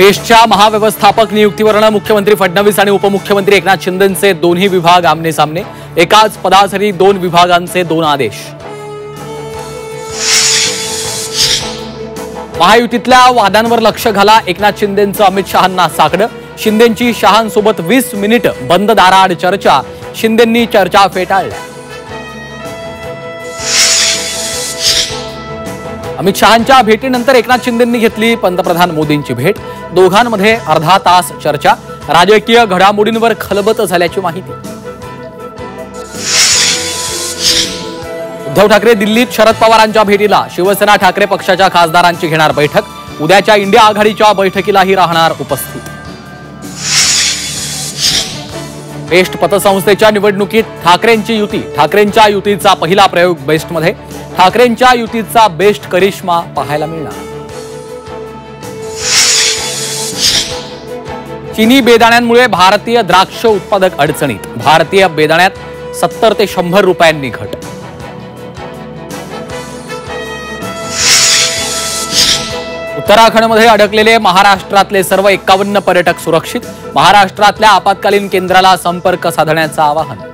बेस्टच्या महाव्यवस्थापक नियुक्तीवरून मुख्यमंत्री फडणवीस आणि उपमुख्यमंत्री एकनाथ शिंदेंचे दोन्ही विभाग आमने सामने। एकाच पदासाठी दोन विभागांचे दोन आदेश। महायुतीतल्या वादांवर लक्ष घाला, एकनाथ शिंदेंचं अमित शहांना साकडं। शिंदेंची शहांसोबत 20 मिनिट बंद दाराआड चर्चा, शिंदेंनी चर्चा फेटाळल्या। अमित शहांच्या भेटीनंतर एकनाथ शिंदेंनी घेतली पंतप्रधान मोदींची भेट। दोघांमध्ये अर्धा तास चर्चा, राजकीय घडामोडींवर खलबत झाल्याची माहिती। उद्धव ठाकरे दिल्लीत शरद पवारांच्या भेटीला, शिवसेना ठाकरे पक्षाच्या खासदारांची घेणार बैठक। उद्याच्या इंडिया आघाडीच्या बैठकीलाही राहणार उपस्थित। बेस्ट पतसंस्थेच्या निवडणुकीत ठाकरेंची युती, ठाकरेंच्या युतीचा पहिला प्रयोग बेस्टमध्ये। ठाकरेंच्या युतीचा बेस्ट करिश्मा पाहायला मिळणार। चीनी बेदाण्यांमुळे भारतीय द्राक्ष उत्पादक अडचणीत, भारतीय बेदाण्यात 70 ते 100 रुपयांनी घट। उत्तराखंडमध्ये अडकलेले महाराष्ट्रातले सर्व 51 पर्यटक सुरक्षित, महाराष्ट्रातल्या आपत्कालीन केंद्राला संपर्क साधण्याचं आवाहन।